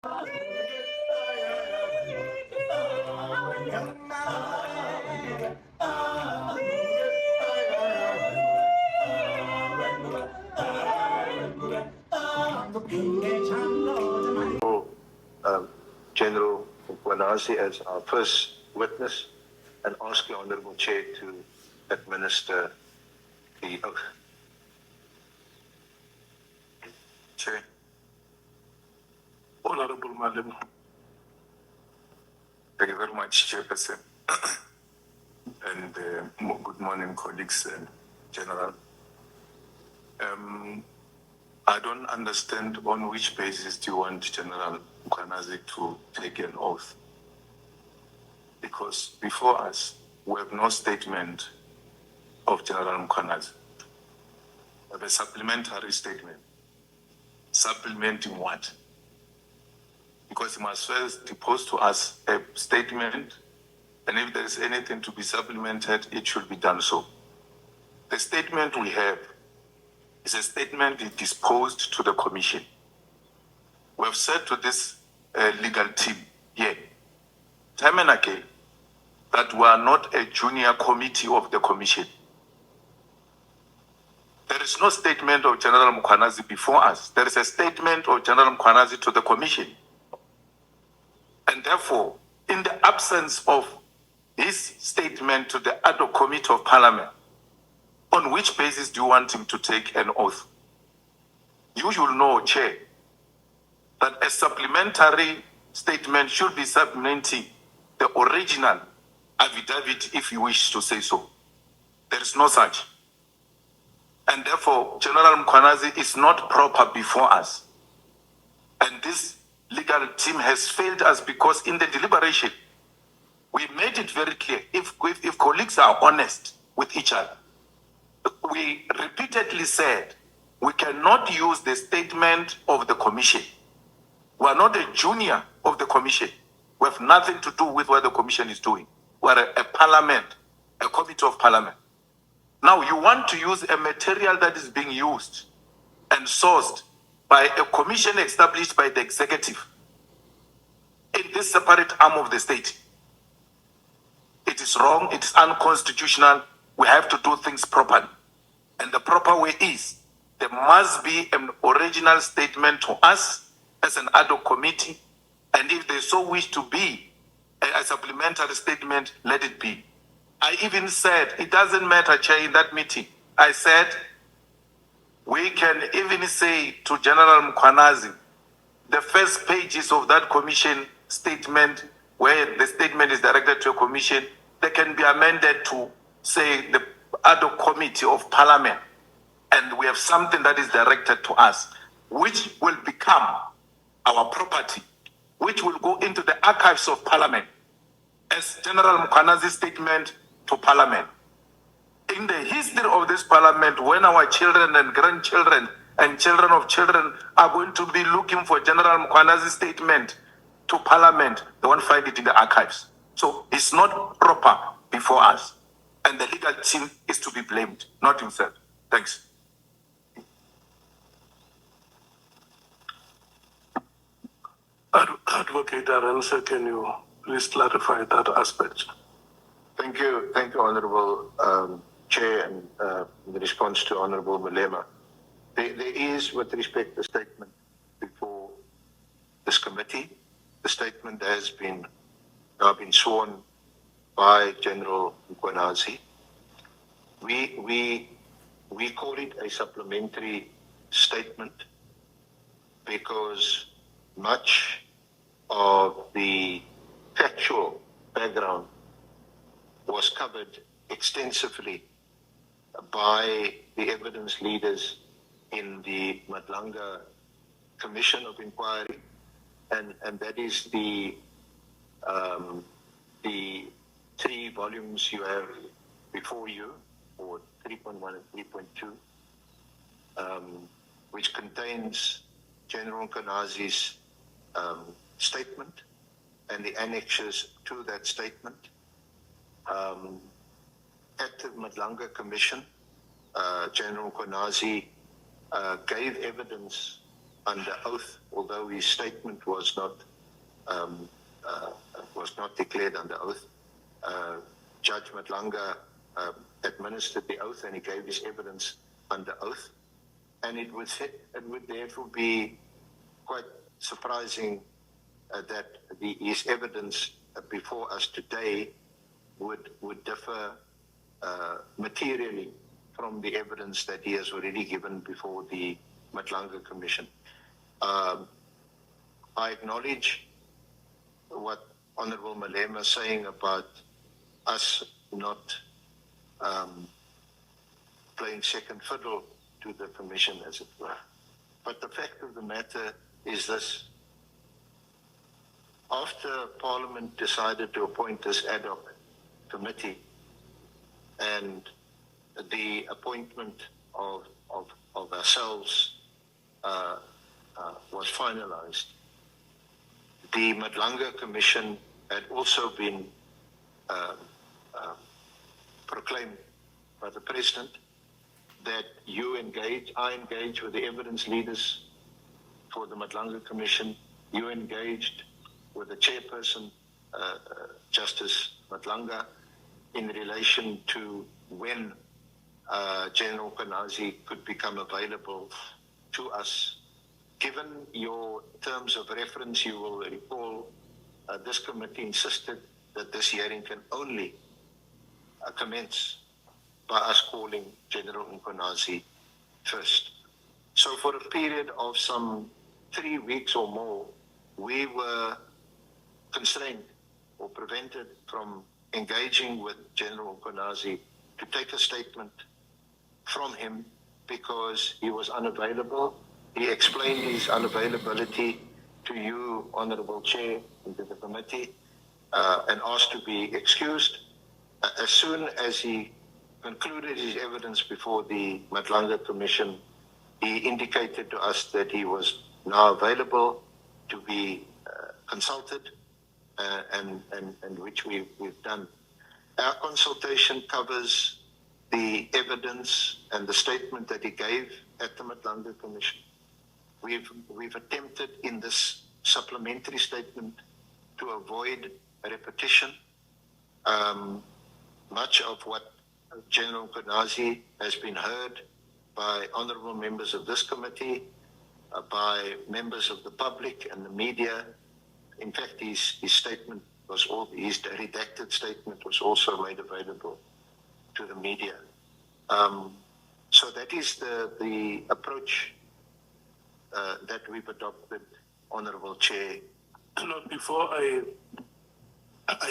General Mkhwanazi as our first witness and ask the Honorable Chair to administer the oath. Chair. Honorable Malema. Thank you very much, Chairperson. And good morning, colleagues and General. I don't understand on which basis do you want General Mkhwanazi to take an oath? Because before us, we have no statement of General Mkhwanazi. We have a supplementary statement. Supplementing what? Because he must first depose to us a statement, and if there is anything to be supplemented, it should be done so. The statement we have is a statement disposed to the Commission. We have said to this legal team here, time and again, that we are not a junior committee of the Commission. There is no statement of General Mkhwanazi before us. There is a statement of General Mkhwanazi to the Commission. And therefore, in the absence of his statement to the ad hoc committee of Parliament, on which basis do you want him to take an oath? You should know, Chair, that a supplementary statement should be supplementing the original affidavit, if you wish to say so. There is no such. And therefore, General Mkhwanazi is not proper before us. And this legal team has failed us because in the deliberation, we made it very clear, if colleagues are honest with each other, we repeatedly said we cannot use the statement of the Commission. We are not a junior of the Commission. We have nothing to do with what the Commission is doing. We are a Parliament, a Committee of Parliament. Now you want to use a material that is being used and sourced by a commission established by the executive in this separate arm of the state. It is wrong, it is unconstitutional. We have to do things properly. And the proper way is, there must be an original statement to us as an ad hoc committee, and if they so wish to be a supplementary statement, let it be. I even said, it doesn't matter, Chair, in that meeting. I said, we can even say to General Mkhwanazi, the first pages of that commission statement, where the statement is directed to a commission, they can be amended to say the ad hoc committee of Parliament. And we have something that is directed to us, which will become our property, which will go into the archives of Parliament as General Mkhwanazi's statement to Parliament. In the history of this Parliament, when our children and grandchildren and children of children are going to be looking for General Mkhwanazi's statement to Parliament, they won't find it in the archives. So it's not proper before us. And the legal team is to be blamed, not himself. Thanks. Advocate Aransa, can you please clarify that aspect? Thank you, Honorable Chair, and in response to Honorable Malema. There is, with respect, a statement before this committee. The statement has now been sworn by General Mkhwanazi. We call it a supplementary statement because much of the factual background was covered extensively by the evidence leaders in the Madlanga Commission of Inquiry, and that is the 3 volumes you have before you, or 3.1 and 3.2, which contains General Mkhwanazi's statement and the annexes to that statement. At the Madlanga Commission, General Mkhwanazi gave evidence under oath, although his statement was not declared under oath. Judge Matlanga administered the oath and he gave his evidence under oath. And it would therefore be quite surprising that his evidence before us today would differ materially from the evidence that he has already given before the Matlanga Commission. I acknowledge what Honorable Malema is saying about us not playing second fiddle to the Commission, as it were. But the fact of the matter is this. After Parliament decided to appoint this ad hoc committee and the appointment of ourselves was finalized, the Matlanga Commission had also been proclaimed by the President that I engage with the evidence leaders for the Matlanga Commission. You engaged with the chairperson, Justice Matlanga, in relation to when General Kanazi could become available to us. Given your terms of reference, you will recall this committee insisted that this hearing can only commence by us calling General Kanazi first. So for a period of some 3 weeks or more, we were constrained or prevented from engaging with General Kanazi to take a statement from him because he was unavailable. He explained his unavailability to you, Honorable Chair, and to the committee, and asked to be excused. As soon as he concluded his evidence before the Matlanga Commission, he indicated to us that he was now available to be consulted, and which we've done. Our consultation covers the evidence and the statement that he gave at the Matlanga Commission. We've attempted in this supplementary statement to avoid repetition. Much of what General Kanazi has been heard by honorable members of this committee, by members of the public and the media. In fact, his statement was his redacted statement was also made available to the media. So that is the approach that we've adopted, Honorable Chair. Before I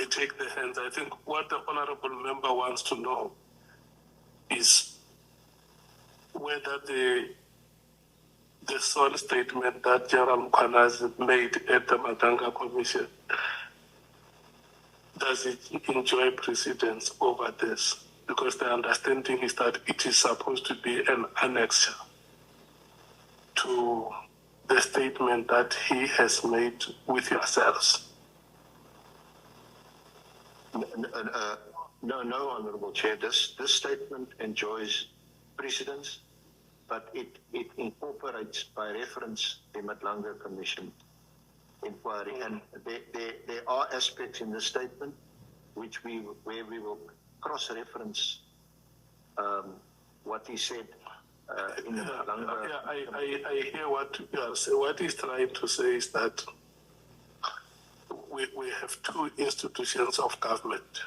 take the hands, I think what the honorable member wants to know is whether the sworn statement that General Mkhwanazi made at the Matlanga Commission, does it enjoy precedence over this? Because the understanding is that it is supposed to be an annexure to the statement that he has made with yourselves. No, Honorable Chair. This statement enjoys precedence, but it incorporates by reference the Matlanga Commission inquiry, and there are aspects in this statement where we will cross-reference what he said in the Matlanga. I hear what you are saying. What he's trying to say is that we have two institutions of government,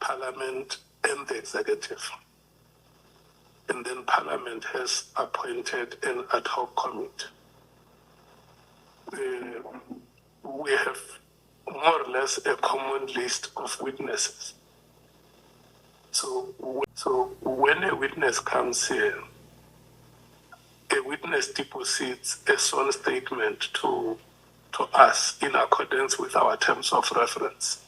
Parliament and the Executive. And then Parliament has appointed an ad hoc committee. We have more or less a common list of witnesses. So when a witness comes here, a witness deposits a sworn statement to us in accordance with our terms of reference.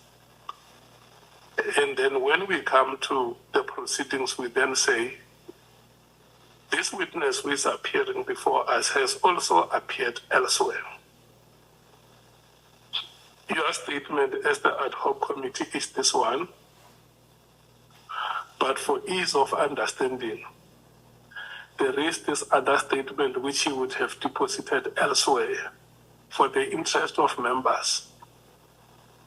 And then when we come to the proceedings, we then say, this witness who is appearing before us has also appeared elsewhere. Your statement as the ad hoc committee is this one, but for ease of understanding, there is this other statement which he would have deposited elsewhere for the interest of members.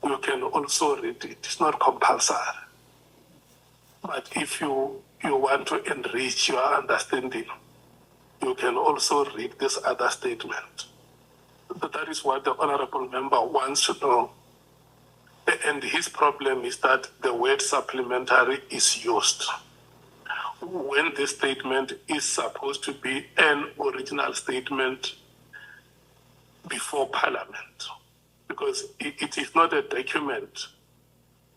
You can also read it. It's not compulsory. But if you want to enrich your understanding, you can also read this other statement. That is what the honorable member wants to know. And his problem is that the word supplementary is used when this statement is supposed to be an original statement before Parliament, because it is not a document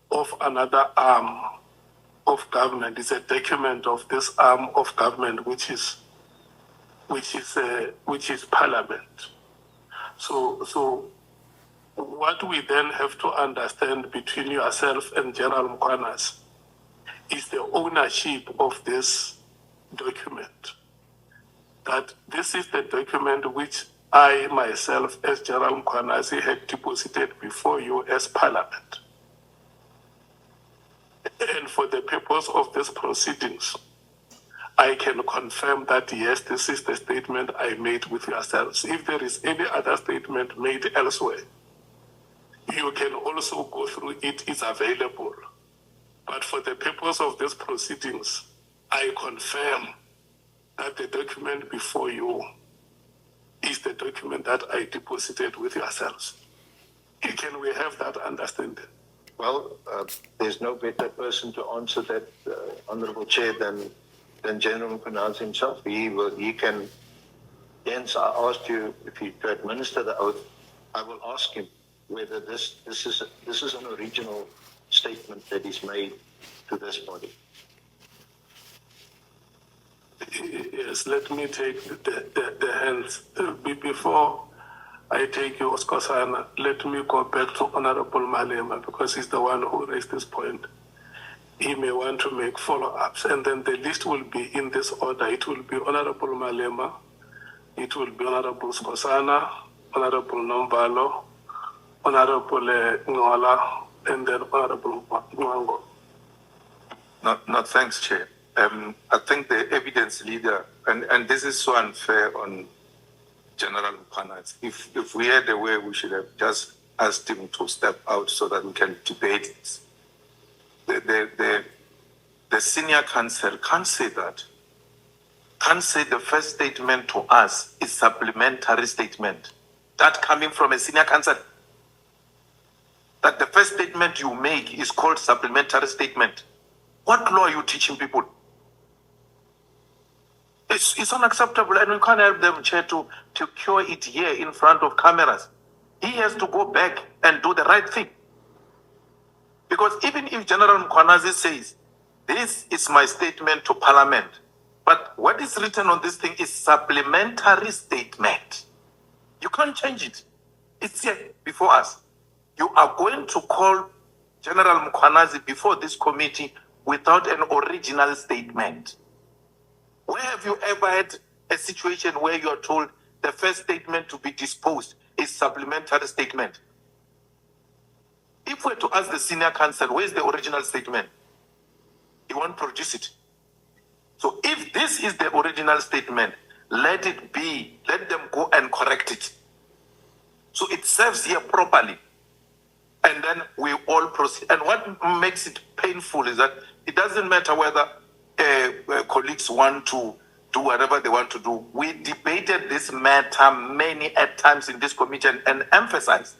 of another arm of government. It's a document of this arm of government, which is Parliament. So what we then have to understand between yourself and General Mkhwanazi is the ownership of this document. That this is the document which I myself, as General Mkhwanazi, had deposited before you as Parliament. And for the purpose of these proceedings, I can confirm that yes, this is the statement I made with yourselves. If there is any other statement made elsewhere, you can also go through it. It's available. But for the purpose of these proceedings, I confirm that the document before you is the document that I deposited with yourselves. Can we have that understanding? Well, there's no better person to answer that, Honourable Chair, than General Mkhwanazi himself. He can. Hence, I asked you if he to administer the oath. I will ask him whether this is an original statement that is made to this body. Yes, let me take the hands. Before I take you, Oscar, let me go back to Honorable Malema, because he's the one who raised this point. He may want to make follow-ups, and then the list will be in this order. It will be Honorable Malema, it will be Honorable Skosana, Honorable Nombalo, Honorable Ngola, and then Honorable Nwango. No, thanks, Chair. I think the evidence leader, and this is so unfair on General Mkhwanazi. If we had a way, we should have just asked him to step out so that we can debate this. The senior counsel can't say that. Can't say the first statement to us is supplementary statement. That coming from a senior counsel. That the first statement you make is called supplementary statement. What law are you teaching people? It's unacceptable, and we can't help them, Chair, to cure it here in front of cameras. He has to go back and do the right thing. Because even if General Mkhwanazi says, this is my statement to Parliament, but what is written on this thing is supplementary statement. You can't change it. It's here before us. You are going to call General Mkhwanazi before this committee without an original statement. Where have you ever had a situation where you are told the first statement to be disposed is supplementary statement? If we're to ask the senior counsel, where's the original statement? He won't produce it. So if this is the original statement, let it be. Let them go and correct it. So it serves here properly. And then we all proceed. And what makes it painful is that it doesn't matter whether colleagues want to do whatever they want to do. We debated this matter many times in this committee and emphasized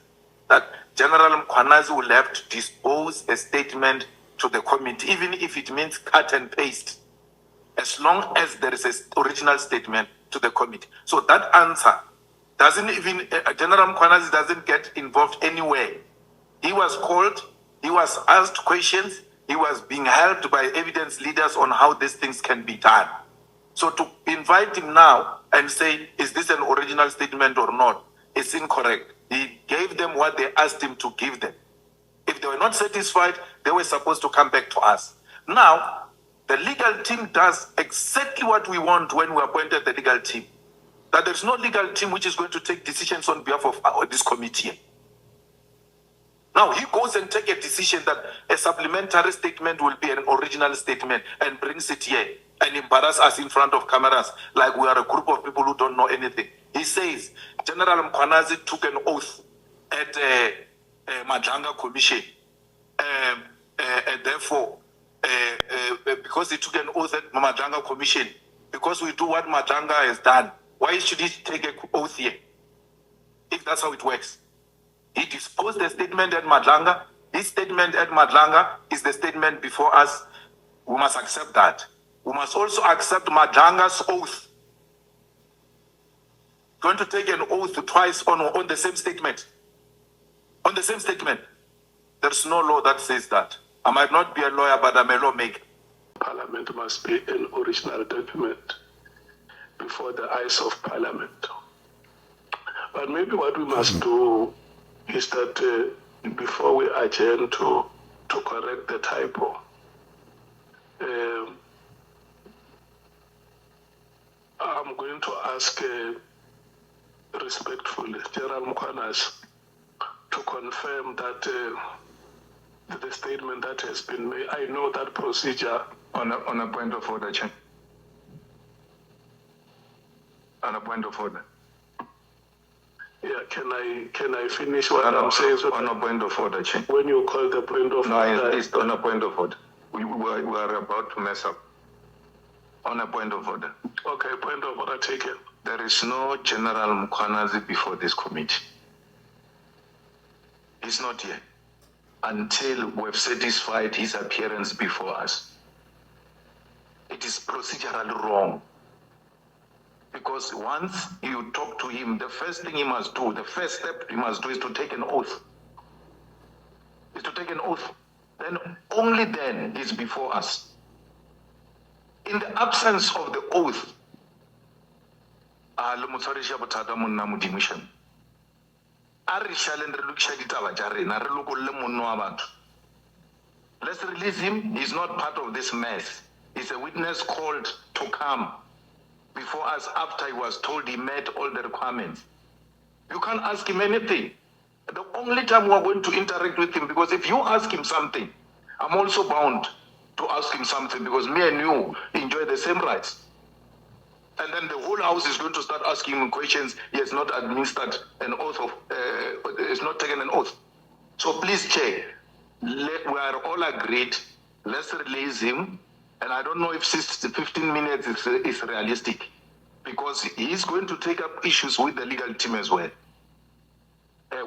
that General Mkhwanazi will have to dispose a statement to the committee, even if it means cut and paste, as long as there is an original statement to the committee. So that answer doesn't even, General Mkhwanazi doesn't get involved anywhere. He was called, he was asked questions, he was being helped by evidence leaders on how these things can be done. So to invite him now and say, is this an original statement or not, it's incorrect. He gave them what they asked him to give them. If they were not satisfied, they were supposed to come back to us. Now, the legal team does exactly what we want when we appointed the legal team. That there's no legal team which is going to take decisions on behalf of this committee. Now, he goes and takes a decision that a supplementary statement will be an original statement and brings it here. and embarrass us in front of cameras like we are a group of people who don't know anything. He says General Mkhwanazi took an oath at Madlanga Commission, and therefore, because he took an oath at Madlanga Commission, because we do what Madlanga has done, why should he take an oath here? If that's how it works. He disposed the statement at Madlanga. His statement at Madlanga is the statement before us. We must accept that. We must also accept Madlanga's oath. Going to take an oath twice on the same statement. On the same statement. There's no law that says that. I might not be a lawyer, but I'm a lawmaker. Parliament must be an original document before the eyes of Parliament. But maybe what we must do is that before we adjourn to correct the typo, I'm going to ask respectfully General Mkhwanazi to confirm that the statement that has been made, I know that procedure. On a point of order, Chair. On a point of order. Yeah, can I finish what I'm saying? So on a point of order, Chair. When you call the point of order. No, it's on a point of order. We are about to mess up. On a point of order. Okay, point of order taken. There is no General Mkhwanazi before this committee. He's not here until we've satisfied his appearance before us. It is procedurally wrong. Because once you talk to him, the first thing he must do, the first step he must do is to take an oath. Is to take an oath. Then, only then, he's before us. In the absence of the oath, let's release him. He's not part of this mess. He's a witness called to come before us after he was told he met all the requirements. You can't ask him anything. The only time we're going to interact with him, because if you ask him something, I'm also bound to ask him something, because me and you enjoy the same rights. And then the whole house is going to start asking him questions. He has not administered an oath of, has not taken an oath. So please, Chair, we are all agreed. Let's release him. And I don't know if 15 minutes is realistic, because he's going to take up issues with the legal team as well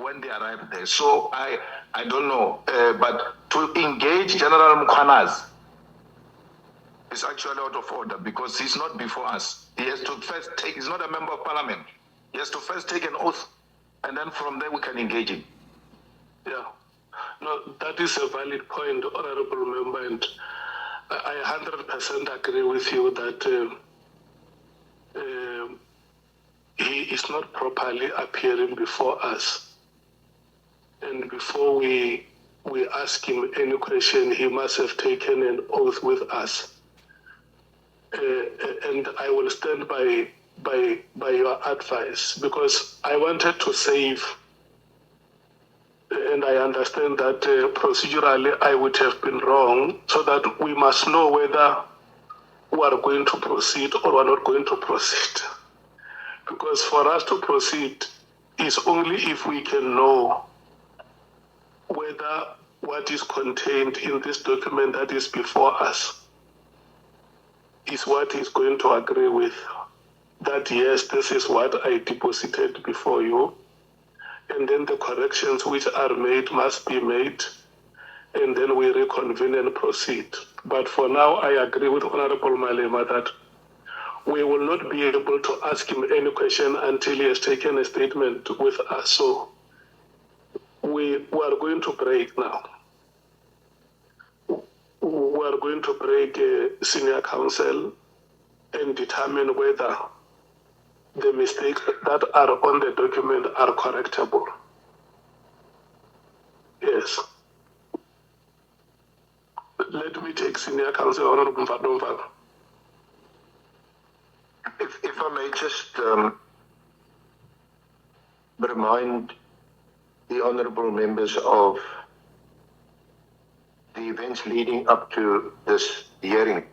when they arrive there. So I don't know, but to engage General Mkhwanazi is actually out of order, because he's not before us. He has to first take, he's not a member of Parliament. He has to first take an oath, and then from there we can engage him. Yeah, no, that is a valid point, Honorable Member, and I 100% agree with you that he is not properly appearing before us. And before we ask him any question, he must have taken an oath with us. And I will stand by your advice, because I wanted to save, and I understand that procedurally I would have been wrong, so that we must know whether we are going to proceed or we are not going to proceed. Because for us to proceed is only if we can know whether what is contained in this document that is before us is what he's going to agree with. That yes, this is what I deposited before you, and then the corrections which are made must be made, and then we reconvene and proceed. But for now, I agree with Honorable Malema that we will not be able to ask him any question until he has taken a statement with us. So we are going to break now. We are going to break senior counsel and determine whether the mistakes that are on the document are correctable. Yes. Let me take senior counsel, Honorable Mfadonva. If I may just remind the honourable members of the events leading up to this hearing.